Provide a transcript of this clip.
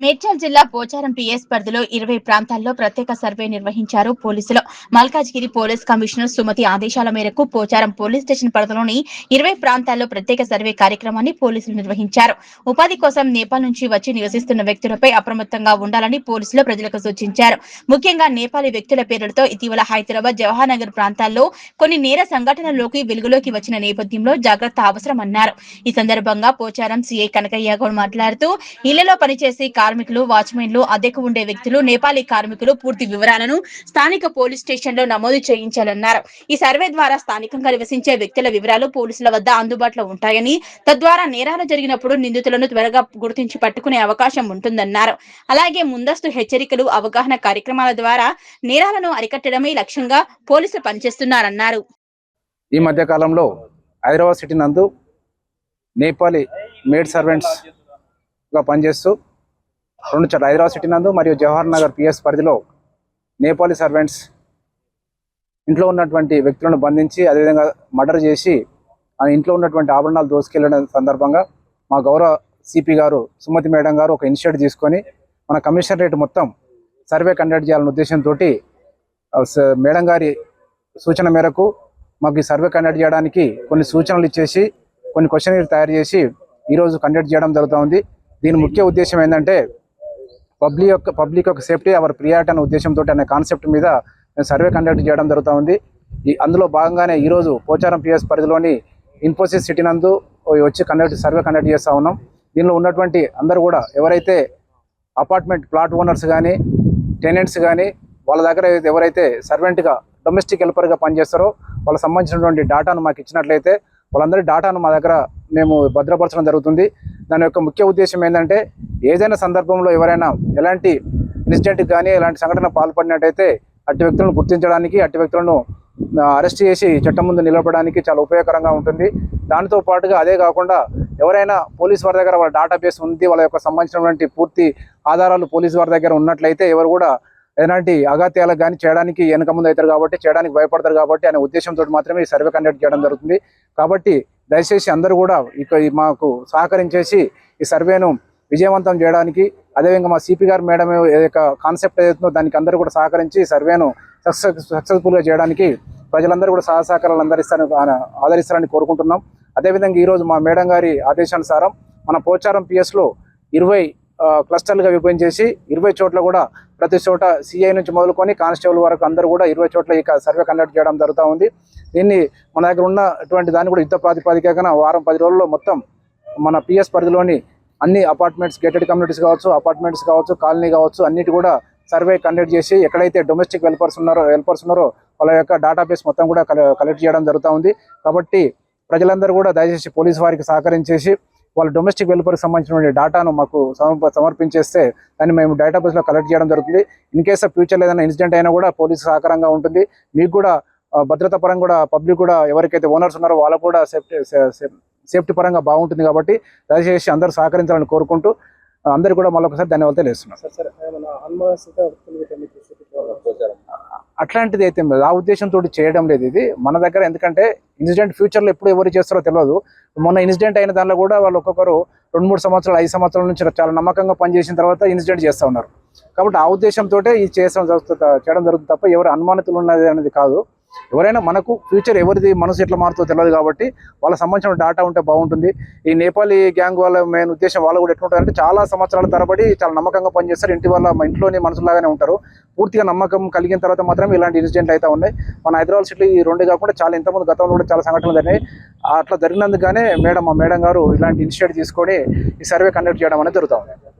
మేడ్చల్ జిల్లా పోచారం పిఎస్ పరిధిలో 20 ప్రాంతాల్లో ప్రత్యేక సర్వే నిర్వహించారు పోలీసులు. మల్కాజ్గిరి పోలీస్ కమిషనర్ సుమతి ఆదేశాల మేరకు పోచారం పోలీస్ స్టేషన్ పరిధిలోని 20 ప్రాంతాల్లో ప్రత్యేక సర్వే కార్యక్రమాన్ని పోలీసులు నిర్వహించారు. ఉపాధి కోసం నేపాల్ నుంచి వచ్చి నివసిస్తున్న వ్యక్తులపై అప్రమత్తంగా ఉండాలని పోలీసులు ప్రజలకు సూచించారు. ముఖ్యంగా నేపాలీ వ్యక్తుల పేర్లతో ఇటీవల హైదరాబాద్, జవహర్ నగర్ ప్రాంతాల్లో కొన్ని నేర సంఘటనల్లోకి వెలుగులోకి వచ్చిన నేపథ్యంలో జాగ్రత్త అవసరమన్నారు. ఈ సందర్భంగా పోచారం సీఐ కనకయ్య గౌడ్ మాట్లాడుతూ ఇళ్లలో పనిచేసే కార్మికులు, వాచ్మెన్లు, అద్దెకు ఉండే వ్యక్తులు, నేపాలీ కార్మికులు పూర్తి వివరాలను స్థానిక పోలీస్ స్టేషన్ లో నమోదు చేయించాలన్నారు. ఈ సర్వే ద్వారా స్థానికంగా నివసించే వ్యక్తుల వివరాలు పోలీసుల వద్ద అందుబాటులో ఉంటాయని, తద్వారా నేరాలు జరిగినప్పుడు నిందితులను త్వరగా గుర్తించి పట్టుకునే అవకాశం ఉంటుందన్నారు. అలాగే ముందస్తు హెచ్చరికలు, అవగాహన కార్యక్రమాల ద్వారా నేరాలను అరికట్టడమే లక్ష్యంగా పోలీసులు పనిచేస్తున్నారన్నారు. ఈ మధ్య కాలంలో హైదరాబాద్ సిటీ నందు నేపాలీ మేడ్ సర్వెంట్స్ గా పనిచేస్తూ రెండు చోట్ల హైదరాబాద్ సిటీ నందు మరియు జవహర్ నగర్ పిఎస్ పరిధిలో నేపాలీ సర్వెంట్స్ ఇంట్లో ఉన్నటువంటి వ్యక్తులను బంధించి అదేవిధంగా మర్డర్ చేసి ఆ ఇంట్లో ఉన్నటువంటి ఆభరణాలు దోసుకెళ్లిన సందర్భంగా మా గౌరవ సిపి గారు సుమతి మేడం గారు ఒక ఇనిషియేటివ్ తీసుకొని మన కమిషనరేట్ మొత్తం సర్వే కండక్ట్ చేయాలనే ఉద్దేశంతో మేడం గారి సూచన మేరకు మాకు ఈ సర్వే కండక్ట్ చేయడానికి కొన్ని సూచనలు ఇచ్చేసి కొన్ని క్వశ్చనరీలు తయారు చేసి ఈరోజు కండక్ట్ చేయడం జరుగుతుంది. దీని ముఖ్య ఉద్దేశం ఏంటంటే పబ్లిక్ యొక్క సేఫ్టీ అవర్ ప్రియారిటీ అనే ఉద్దేశంతో అనే కాన్సెప్ట్ మీద మేము సర్వే కండక్ట్ చేయడం జరుగుతుంది. అందులో భాగంగానే ఈరోజు పోచారం పిఎస్ పరిధిలోని ఇన్ఫోసిస్ సిటీ నందు వచ్చి సర్వే కండక్ట్ చేస్తూ ఉన్నాం. దీనిలో ఉన్నటువంటి అందరూ కూడా ఎవరైతే అపార్ట్మెంట్ ప్లాట్ ఓనర్స్ కానీ, టెనెంట్స్ కానీ, వాళ్ళ దగ్గర ఎవరైతే సర్వెంట్గా డొమెస్టిక్ హెల్పర్గా పనిచేస్తారో వాళ్ళకి సంబంధించినటువంటి డాటాను మాకు ఇచ్చినట్లయితే వాళ్ళందరి డాటాను మా దగ్గర మేము భద్రపరచడం జరుగుతుంది. దాని యొక్క ముఖ్య ఉద్దేశం ఏంటంటే ఏదైనా సందర్భంలో ఎవరైనా ఎలాంటి ఇన్సిడెంట్కి కానీ ఎలాంటి సంఘటన పాల్పడినట్టయితే అట్టి వ్యక్తులను గుర్తించడానికి, అట్టి వ్యక్తులను అరెస్ట్ చేసి చట్టం ముందు నిలబడడానికి చాలా ఉపయోగకరంగా ఉంటుంది. దానితో పాటుగా అదే కాకుండా ఎవరైనా పోలీస్ వారి దగ్గర వాళ్ళ డేటాబేస్ ఉంది, వాళ్ళ యొక్క సంబంధించినటువంటి పూర్తి ఆధారాలు పోలీస్ వారి దగ్గర ఉన్నట్లయితే ఎవరు కూడా ఎలాంటి అగాత్యాలకు కానీ చేయడానికి వెనక ముందు అవుతారు కాబట్టి, చేయడానికి భయపడతారు కాబట్టి అనే ఉద్దేశంతో మాత్రమే ఈ సర్వే కండక్ట్ చేయడం జరుగుతుంది. కాబట్టి దయచేసి అందరూ కూడా మాకు సహకరించేసి ఈ సర్వేను విజయవంతం చేయడానికి, అదేవిధంగా మా సిపి గారు మేడం కాన్సెప్ట్ ఏదైతుందో దానికి అందరూ కూడా సహకరించి ఈ సర్వేను సక్సెస్ఫుల్గా చేయడానికి ప్రజలందరూ కూడా సహకారాలు ఆదరిస్తారని కోరుకుంటున్నాం. అదేవిధంగా ఈరోజు మా మేడం గారి ఆదేశానుసారం మన పోచారం పిఎస్లో 20 క్లస్టర్లుగా విభజించేసి 20 చోట్ల కూడా ప్రతి చోట సిఐ నుంచి మొదలుకొని కానిస్టేబుల్ వరకు అందరూ కూడా 20 చోట్ల ఈ సర్వే కండక్ట్ చేయడం జరుగుతూ ఉంది. దీన్ని మన దగ్గర ఉన్నటువంటి దాన్ని కూడా యుద్ధ ప్రాతిపదికన వారం 10 రోజుల్లో మొత్తం మన పిఎస్ పరిధిలోని అన్ని అపార్ట్మెంట్స్, గేటెడ్ కమ్యూనిటీస్ కావచ్చు, అపార్ట్మెంట్స్ కావచ్చు, కాలనీ కావచ్చు, అన్నిటి కూడా సర్వే కండక్ట్ చేసి ఎక్కడైతే డొమెస్టిక్ హెల్పర్స్ ఉన్నారో వాళ్ళ యొక్క డేటాబేస్ మొత్తం కూడా కలెక్ట్ చేయడం జరుగుతూ ఉంది. కాబట్టి ప్రజలందరూ కూడా దయచేసి పోలీసు వారికి సహకరించేసి వాళ్ళ డొమెస్టిక్ వెల్ఫేర్కి సంబంధించిన డేటాను మాకు సమర్పించేస్తే దాన్ని మేము డేటాబేస్లో కలెక్ట్ చేయడం జరుగుతుంది. ఇన్ కేస్ ఆఫ్ ఫ్యూచర్లో ఏదైనా ఇన్సిడెంట్ అయినా కూడా పోలీసు సహకారంగా ఉంటుంది. మీకు కూడా భద్రతా పరంగా కూడా పబ్లిక్ కూడా ఎవరికైతే ఓనర్స్ ఉన్నారో వాళ్ళకు కూడా సేఫ్టీ పరంగా బాగుంటుంది. కాబట్టి దయచేసి అందరూ సహకరించాలని కోరుకుంటూ అందరూ కూడా మళ్ళొకసారి ధన్యవాదాలు తెలియజేస్తున్నాం. అట్లాంటిది అయితే ఆ ఉద్దేశంతో చేయడం లేదు ఇది మన దగ్గర. ఎందుకంటే ఇన్సిడెంట్ ఫ్యూచర్లో ఎప్పుడు ఎవరు చేస్తారో తెలియదు. మొన్న ఇన్సిడెంట్ అయిన దానిలో కూడా వాళ్ళు ఒక్కొక్కరు 2-3 సంవత్సరాలు 5 సంవత్సరాల నుంచి చాలా నమ్మకంగా పనిచేసిన తర్వాత ఇన్సిడెంట్ చేస్తూ ఉన్నారు. కాబట్టి ఆ ఉద్దేశంతో ఇది చేయడం జరుగుతుంది తప్ప ఎవరు అనుమానితులు ఉన్నది అనేది కాదు. ఎవరైనా మనకు ఫ్యూచర్ ఎవరిది మనసు ఎట్లా మారుతుందో తెలియదు కాబట్టి వాళ్ళకి సంబంధించిన డేటా ఉంటే బాగుంటుంది. ఈ నేపాలీ గ్యాంగ్ వాళ్ళ మెయిన్ ఉద్దేశం వాళ్ళు కూడా ఎట్లుంటారంటే చాలా సంవత్సరాల తరబడి చాలా నమ్మకంగా పనిచేస్తారు. ఇంటి వాళ్ళ ఇంట్లోనే మనుషులాగానే ఉంటారు. పూర్తిగా నమ్మకం కలిగిన తర్వాత మాత్రం ఇలాంటి ఇన్సిడెంట్ అయితే ఉన్నాయి. మన హైదరాబాద్ సిటీ ఈ 2 కాకుండా చాలా ఇంతకుముందు గతంలో కూడా చాలా సంఘటనలు జరిగినాయి. అట్లా జరిగినందుకుగానే మా మేడం గారు ఇలాంటి ఇనిషియేటివ్ తీసుకొని ఈ సర్వే కండక్ట్ చేయడం అనేది జరుగుతుంది.